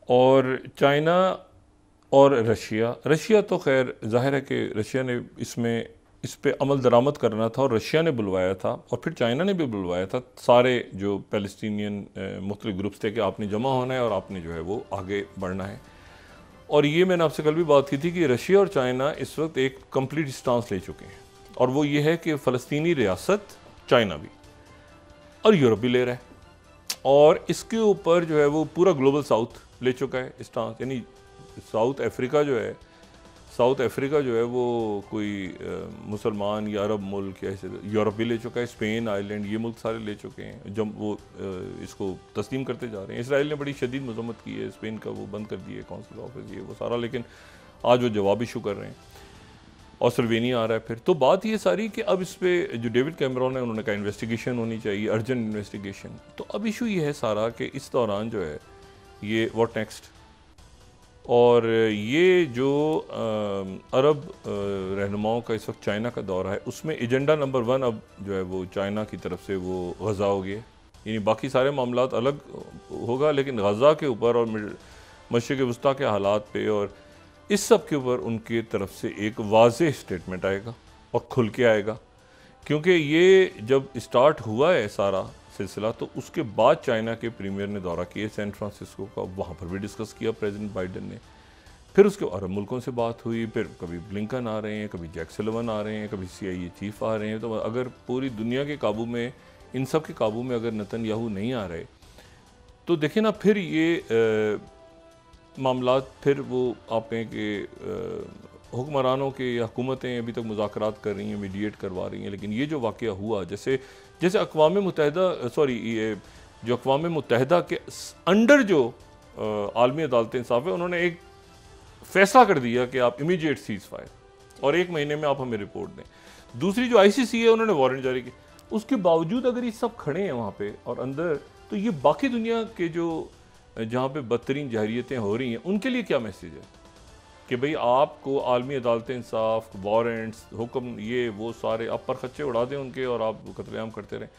और चाइना और रशिया तो खैर जाहिर है कि रशिया ने इस पे अमल दरामद करना था और रशिया ने बुलवाया था, और फिर चाइना ने भी बुलवाया था सारे जो पैलेस्टीनियन मुख्तलिफ ग्रुप्स थे कि आपने जमा होना है और आपने जो है वो आगे बढ़ना है। और ये मैंने आपसे कल भी बात की थी कि रशिया और चाइना इस वक्त एक कंप्लीट स्टांस ले चुके हैं, और वो ये है कि फ़लस्तीनी रियासत चाइना भी और यूरोप भी ले रहा है, और इसके ऊपर जो है वो पूरा ग्लोबल साउथ ले चुका है स्टांस। यानी साउथ अफ्रीका जो है वो कोई मुसलमान या अरब मुल्क या ऐसे, यूरोप भी ले चुका है, स्पेन, आयरलैंड, ये मुल्क सारे ले चुके हैं, जब वो इसको तस्लीम करते जा रहे हैं। इसराइल ने बड़ी शदीद मजम्मत की है, स्पेन का वो बंद कर दिए कौंसिल ऑफिस ये वो सारा, लेकिन आज वो जवाब इशू कर रहे हैं, और सर्वेनिया आ रहा है फिर। तो बात ये सारी कि अब इस पर जो डेविड कैमरॉन है उन्होंने कहा इन्वेस्टिगेशन होनी चाहिए, अर्जेंट इन्वेस्टिगेशन। तो अब इशू ये है सारा कि इस दौरान जो है ये व्हाट नेक्स्ट, और ये जो अरब रहनुमाओं का इस वक्त चाइना का दौरा है उसमें एजेंडा नंबर 1 अब जो है वो चाइना की तरफ से वो गज़ा हो गया। यानी बाकी सारे मामलात अलग होगा, लेकिन गज़ा के ऊपर और मशरिक़ वस्ता के हालात पे और इस सब के ऊपर उनकी तरफ से एक वाज़ेह स्टेटमेंट आएगा और खुल के आएगा, क्योंकि ये जब स्टार्ट हुआ है सारा सिलसिला तो उसके बाद चाइना के प्रीमियर ने दौरा किया सैन फ्रांसिस्को का, वहाँ पर भी डिस्कस किया प्रेसिडेंट बाइडन ने। फिर उसके अरब मुल्कों से बात हुई, फिर कभी ब्लिंकन आ रहे हैं, कभी जैक सुलिवन आ रहे हैं, कभी CIA चीफ आ रहे हैं। तो अगर पूरी दुनिया के काबू में, इन सब के काबू में अगर नेतन्याहू नहीं आ रहे तो देखें ना, फिर ये मामलात फिर वो आप कहें कि हुक्मरानों के या हुकूमतें अभी तक मुज़ाकरात कर रही हैं, मीडिएट करवा रही हैं, लेकिन ये जो वाक़या हुआ, जैसे अक़वाम मुत्तहिदा जो अक़वाम मुत्तहिदा के अंडर जो आलमी अदालत इंसाफ है, उन्होंने एक फैसला कर दिया कि आप इमीडिएट सीज़ फायर और 1 महीने में आप हमें रिपोर्ट दें। दूसरी जो ICC है, उन्होंने वारंट जारी किया। उसके बावजूद अगर ये सब खड़े हैं वहाँ पे और अंदर, तो ये बाकी दुनिया के जो जहाँ पे बदतरीन जहरीतें हो रही हैं उनके लिए क्या मैसेज है कि भाई आपको आलमी अदालत इंसाफ, वारंट्स, हुक्म, ये वो सारे आप पर खच्चे उड़ा दें उनके और आप कत्लेआम करते रहें।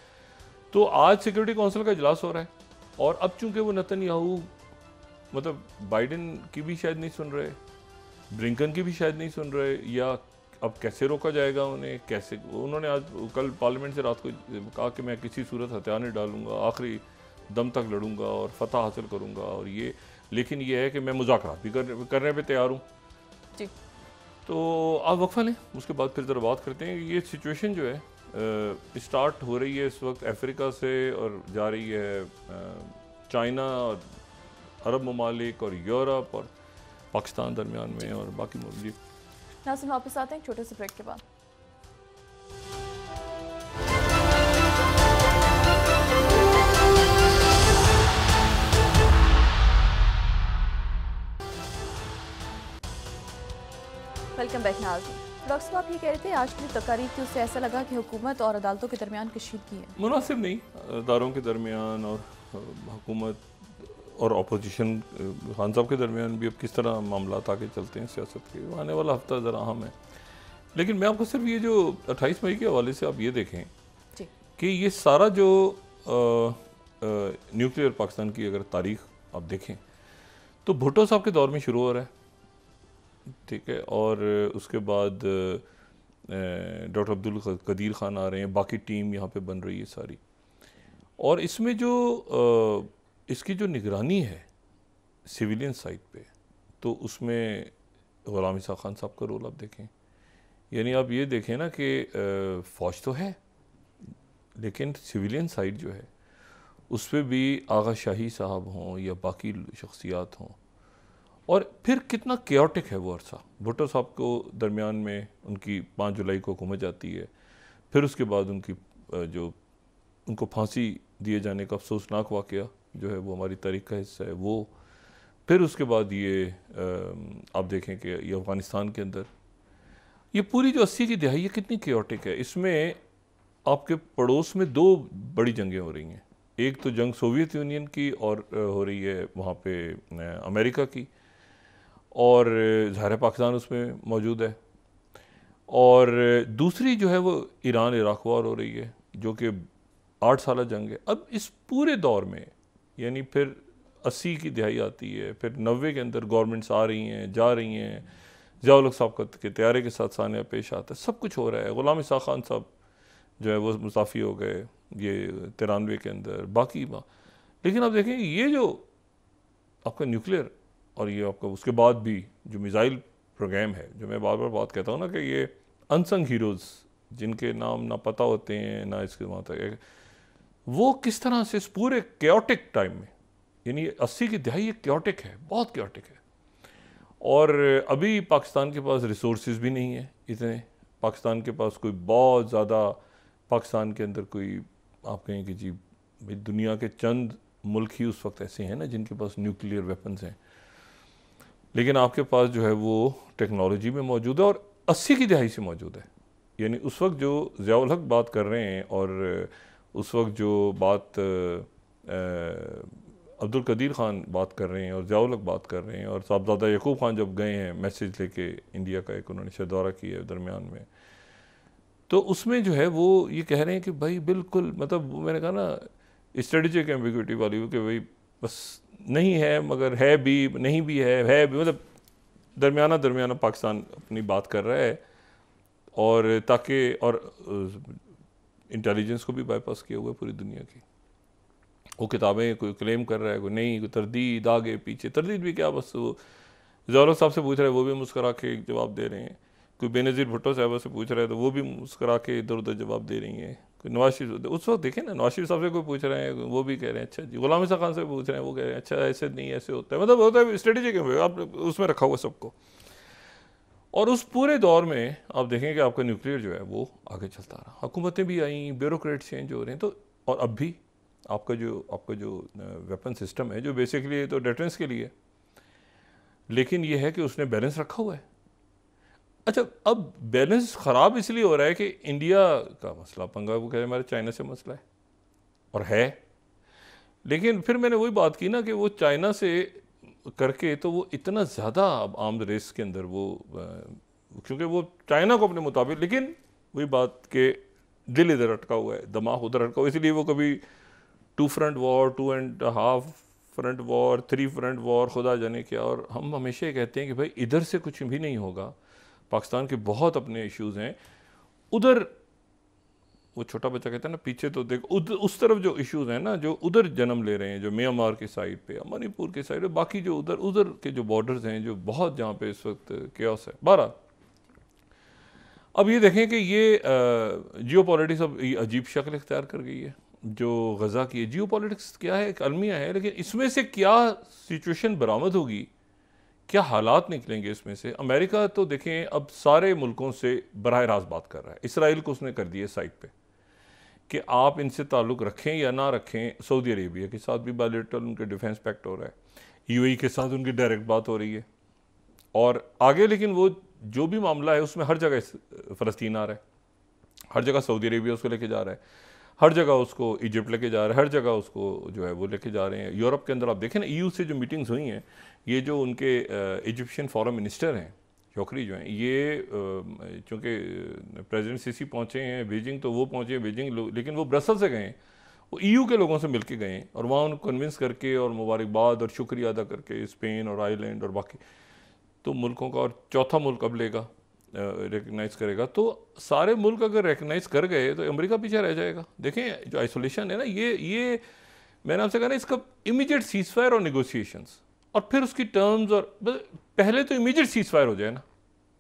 तो आज सिक्योरिटी काउंसिल का इजलास हो रहा है और अब चूंकि वो नेतन्याहू मतलब बाइडेन की भी शायद नहीं सुन रहे, ब्लिंकन की भी शायद नहीं सुन रहे, या अब कैसे रोका जाएगा उन्हें, कैसे, उन्होंने आज कल पार्लियामेंट से रात को कहा कि मैं किसी सूरत हथियार नहीं डालूंगा, आखिरी दम तक लड़ूंगा और फतह हासिल करूंगा, और ये, लेकिन ये है कि मैं मुज़ाकरात भी करने पे तैयार हूँ। तो आप वक्फा लें, उसके बाद फिर ज़रा बात करते हैं। ये सिचुएशन जो है स्टार्ट हो रही है इस वक्त अफ्रीका से और जा रही है चाइना और अरब ममालिक और यूरोप और पाकिस्तान दरमियान में और बाकी मुल्क। नाज़रीन वापस आते हैं एक छोटे से ब्रेक के बाद। वेलकम बैक नाज़रीन। डॉक्टर साहब, आप ये कह रहे थे आज की तकारीर थी उससे ऐसा लगा कि हुकूमत और अदालतों के दरमियान कशीदगी है। मुनासिब नहीं, अदारों के दरमियान और हुकूमत और अपोजिशन खान साहब के दरमियान भी अब किस तरह मामला आगे चलते हैं सियासत के, आने वाला हफ्ता ज़रा अहम है। लेकिन मैं आपको सिर्फ ये जो 28 मई के हवाले से आप ये देखें कि ये सारा जो न्यूक्लियर पाकिस्तान की अगर तारीख आप देखें तो भुट्टो साहब के दौर में शुरू हो रहा है, ठीक है, और उसके बाद डॉक्टर अब्दुल कदीर खान आ रहे हैं, बाकी टीम यहाँ पे बन रही है सारी, और इसमें जो इसकी जो निगरानी है सिविलियन साइड पे, तो उसमें ग़ुलाम इसा खान साहब का रोल आप देखें। यानी आप ये देखें ना कि फ़ौज तो है लेकिन सिविलियन साइड जो है उस पर भी आगा शाही साहब हों या बाकी शख्सियात हों, और फिर कितना केओटिक है वो अरसा। भुट्टो साहब को दरमियान में उनकी 5 जुलाई को हुकूमत जाती है, फिर उसके बाद उनकी जो उनको फांसी दिए जाने का अफसोसनाक वाक़या जो है वो हमारी तारीख का हिस्सा है वो, फिर उसके बाद ये आप देखें कि ये अफ़गानिस्तान के अंदर ये पूरी जो 80 की दहाई है कितनी केओटिक है। इसमें आपके पड़ोस में 2 बड़ी जंगें हो रही हैं, एक तो जंग सोवियत यूनियन की और हो रही है वहाँ पे अमेरिका की, और ज़ाहिर पाकिस्तान उसमें मौजूद है, और दूसरी जो है वो ईरान इराक वार हो रही है जो कि 8 साल जंग है। अब इस पूरे दौर में यानी फिर 80 की दिहाई आती है, फिर 90 के अंदर गवर्नमेंट्स आ रही हैं जा रही हैं, ज़िया-उल-हक साहब के तैयारे के साथ सानिया पेश आता है, सब कुछ हो रहा है। ग़ुलाम इसा खान साहब जो है वो मुसाफ़ी हो गए ये 93 के अंदर, बाकी लेकिन आप देखें ये जो आपका न्यूक्लियर और ये आपका उसके बाद भी जो मिसाइल प्रोग्राम है, जो मैं बार बार बात कहता हूँ ना कि ये अनसंग हीरोज़ जिनके नाम ना पता होते हैं ना इसके वहाँ तक, वो किस तरह से इस पूरे केओटिक टाइम में, यानी 80 की दहाई केओटिक है, बहुत केओटिक है, और अभी पाकिस्तान के पास रिसोर्सेज भी नहीं है इतने, पाकिस्तान के पास कोई बहुत ज़्यादा, पाकिस्तान के अंदर कोई आप कहें कि जी भाई दुनिया के चंद मुल्क ही उस वक्त ऐसे हैं ना जिनके पास न्यूक्लियर वेपन्स हैं, लेकिन आपके पास जो है वो टेक्नोलॉजी में मौजूद है और 80 की दहाई से मौजूद है। यानी उस वक्त जो ज़िया-उल-हक बात कर रहे हैं और उस वक्त जो बात अब्दुल कदीर ख़ान बात कर रहे हैं और ज़िया-उल-हक बात कर रहे हैं, और साहबज़ादा यकूब ख़ान जब गए हैं मैसेज लेके इंडिया का, एक उन्होंने शायद दौरा किया है दरमियान में, तो उसमें जो है वो ये कह रहे हैं कि भाई बिल्कुल, मतलब मैंने कहा ना स्ट्रेटेजिक एम्बिग्युइटी वाली कि भाई बस नहीं है मगर है भी, नहीं भी है भी, मतलब दरमियाना पाकिस्तान अपनी बात कर रहा है, और ताकि और इंटेलिजेंस को भी बाईपास किया हुआ है पूरी दुनिया की। वो किताबें कोई क्लेम कर रहा है, कोई नहीं, कोई तरदीद आगे पीछे, तरदीद भी क्या, बस वो ज़िया-उल-हक साहब से पूछ रहे हैं वो भी मुस्करा के जवाब दे रहे हैं, कोई बेनज़ीर भुट्टो साहब से पूछ रहा है तो वो भी मुस्करा के इधर उधर जवाब दे रही हैं, कोई नवाज शरीफ, उस वक्त देखें ना नवाज शरीफ साहब से कोई पूछ रहे हैं वो भी कह रहे हैं अच्छा जी, ग़ुलाम इसा खान से पूछ रहे हैं वो कह रहे हैं अच्छा ऐसे नहीं ऐसे होता है, मतलब होता है स्ट्रेटेजिक है, आप उसमें रखा हुआ सबको। और उस पूरे दौर में आप देखें कि आपका न्यूक्लियर जो है वो आगे चलता रहा, हुकूमतें भी आई, ब्यूरोक्रेट चेंज हो रहे हैं, तो और अब भी आपका जो वेपन सिस्टम है जो बेसिकली तो डिफेंस के लिए, लेकिन ये है कि उसने बैलेंस रखा हुआ है। अच्छा, अब बैलेंस ख़राब इसलिए हो रहा है कि इंडिया का मसला पंगा, वो कह रहे हमारे चाइना से मसला है और है, लेकिन फिर मैंने वही बात की ना कि वो चाइना से करके तो वो इतना ज़्यादा अब आर्म्स रेस के अंदर वो क्योंकि वो चाइना को अपने मुताबिक, लेकिन वही बात के दिल इधर अटका हुआ है, दिमाग उधर अटका हुआ है, इसलिए वो कभी 2 front war, 2.5 front war, 3 front war, खुदा जाने क्या। और हम हमेशा ये कहते हैं कि भाई इधर से कुछ भी नहीं होगा, पाकिस्तान के बहुत अपने इश्यूज़ हैं, उधर वो छोटा बच्चा कहता है ना पीछे तो देख, उस तरफ जो इश्यूज़ हैं ना जो उधर जन्म ले रहे हैं, जो म्यांमार के साइड पे, मणिपुर के साइड पे, बाकी जो उधर के जो बॉर्डर्स हैं जो बहुत जहाँ पे इस वक्त केओस है। 12 अब ये देखें कि ये जियो पॉलिटिक्स अब ये अजीब शक्ल इख्तियार कर गई है जो गज़ा की है। जियो पॉलिटिक्स क्या है, एक अलमिया है, लेकिन इसमें से क्या सिचुएशन बरामद होगी, क्या हालात निकलेंगे इसमें से। अमेरिका तो देखें अब सारे मुल्कों से बराह रास्त बात कर रहा है, इसराइल को उसने कर दिया साइड पे कि आप इनसे ताल्लुक़ रखें या ना रखें। सऊदी अरेबिया के साथ भी बायलैटरल उनके डिफेंस पैक्ट हो रहा है, यूएई के साथ उनकी डायरेक्ट बात हो रही है, और आगे लेकिन वो जो भी मामला है उसमें हर जगह फ़लस्तीन आ रहा है, हर जगह सऊदी अरेबिया उसको लेके जा रहा है, हर जगह उसको इजिप्ट लेके जा रहा है, हर जगह उसको जो है वो लेके जा रहे हैं। यूरोप के अंदर आप देखें ना, ईयू से जो मीटिंग्स हुई हैं, ये जो उनके इजिप्शियन फॉरेन मिनिस्टर हैं शोकरी जो हैं, ये चूँकि प्रेसिडेंट सीसी पहुँचे हैं बीजिंग, तो वो पहुँचे हैं बीजिंग, लेकिन वो ब्रसल से गए, वो ईयू के लोगों से मिल के गए और वहाँ उनको कन्विंस करके और मुबारकबाद और शुक्रिया अदा करके स्पेन और आयरलैंड और बाकी तो मुल्कों का, और चौथा मुल्क अब लेगा रिकगनाइज़ करेगा, तो सारे मुल्क अगर रिकगनाइज़ कर गए तो अमेरिका पीछे रह जाएगा। देखें जो आइसोलेशन है ना, ये मैंने आपसे कहा ना, इसका इमीडिएट सीज़फायर और नेगोशिएशंस, और फिर उसकी टर्म्स, और पहले तो इमीडिएट सीज़फायर हो जाए ना,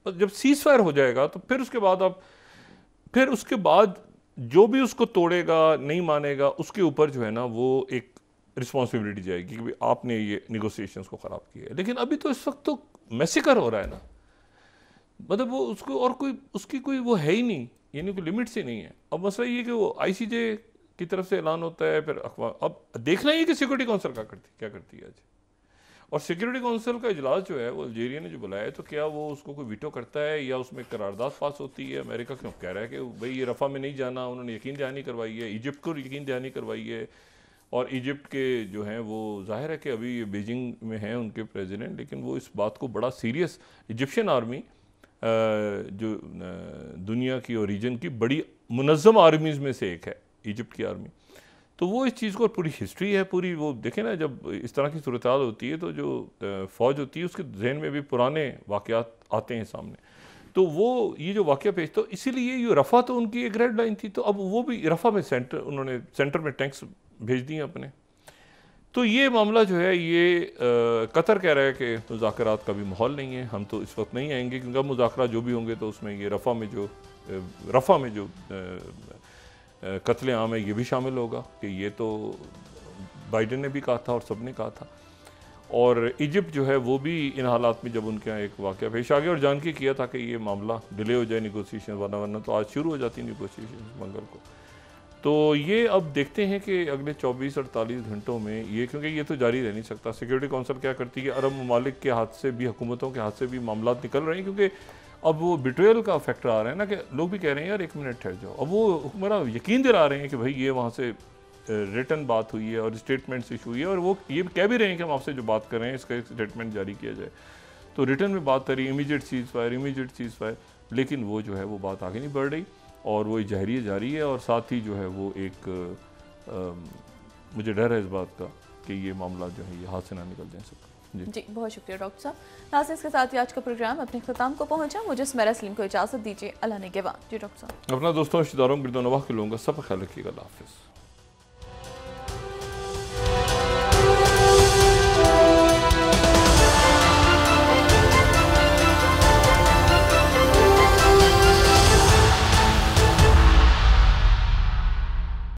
जब सीज़फायर हो जाएगा तो फिर उसके बाद जो भी उसको तोड़ेगा, नहीं मानेगा, उसके ऊपर जो है ना वो एक रिस्पॉन्सिबिलिटी जाएगी कि आपने ये निगोशिएशंस को ख़राब किया है। लेकिन अभी तो इस वक्त तो मैसेकर हो रहा है ना, मतलब वो उसको और कोई उसकी कोई वो है ही नहीं, यानी कोई लिमिट से नहीं है। अब मसला ये कि वो आईसीजे की तरफ से ऐलान होता है, फिर अखबार, अब देखना ही कि सिक्योरिटी काउंसिल क्या करती है आज। और सिक्योरिटी काउंसिल का इजलास जो है वो अल्जीरिया ने जो बुलाया है, तो क्या वो उसको कोई वीटो करता है या उसमें करारदाद पास होती है। अमेरिका क्यों कह रहा है कि भाई ये रफ़ा में नहीं जाना, उन्होंने यकीन दहानी करवाई है, इजिप्ट को यकीन दहानी करवाई है, और इजिप्ट के जो हैं वो जाहिर है कि अभी ये बीजिंग में हैं उनके प्रेसिडेंट, लेकिन वो इस बात को बड़ा सीरियस, इजिप्शियन आर्मी जो दुनिया की और रीजन की बड़ी मुनज़्ज़म आर्मीज़ में से एक है इजिप्ट की आर्मी, तो वो इस चीज़ को पूरी हिस्ट्री है पूरी। वो देखें ना, जब इस तरह की सूरत हाल होती है तो जो फ़ौज होती है उसके जहन में भी पुराने वाक़यात आते हैं सामने, तो वो ये जो वाक़या पेश, तो इसीलिए ये रफ़ा तो उनकी एक रेड लाइन थी, तो अब वो भी रफ़ा में उन्होंने सेंटर में टैंक्स भेज दिए अपने। तो ये मामला जो है ये कतर कह रहा है कि मुज़ाकरात का भी माहौल नहीं है, हम तो इस वक्त नहीं आएंगे, क्योंकि अब मुज़ाकरात जो भी होंगे तो उसमें ये रफ़ा में जो कत्ले आम है ये भी शामिल होगा, कि ये तो बाइडन ने भी कहा था और सब ने कहा था। और इजिप्ट जो है वो भी इन हालात में जब उनके यहाँ एक वाक़या पेश आ गया और जान के किया था कि ये मामला डिले हो जाए निगोशिएशन, वरना तो आज शुरू हो जाती निगोशिएशन मंगल को। तो ये अब देखते हैं कि अगले 24-48 घंटों में ये, क्योंकि ये तो जारी रह नहीं सकता। सिक्योरिटी काउंसिल क्या करती है, अरब ममालिक के हाथ से भी, हुकूमतों के हाथ से भी मामला निकल रहे हैं, क्योंकि अब वो बिट्रेयल का फैक्टर आ रहा है ना, कि लोग भी कह रहे हैं यार 1 मिनट ठहर जाओ। अब वो हुक्मरान यकीन दिला रहे हैं कि भाई ये वहाँ से रिटर्न बात हुई है और स्टेटमेंट्स इशू हुई है, और वो ये कह भी रहे हैं कि हम आपसे जो बात कर रहे हैं इसका एक स्टेटमेंट जारी किया जाए। तो रिटर्न में बात करी इमीडिएट सीज़ फायर, लेकिन वो जो है वो बात आगे नहीं बढ़ रही, और वो जहरिया जारी है। और साथ ही जो है वो एक मुझे डर है इस बात का कि ये मामला जो है ये हाथ से ना निकल जाए सकता। जी बहुत शुक्रिया डॉक्टर साहब। नाज़रीन, इसके साथ ही आज का प्रोग्राम अपने ख़त्म को पहुंचा। मुझे सुमेरा सलीम को इजाज़त दीजिए, अल्लाह ने के बाद। जी डॉक्टर साहब, अपना दोस्तों रिश्तेदारों गिरदो नवाह के लोगों का सब ख्याल रखिएगा। अल्लाह हाफ़िज़।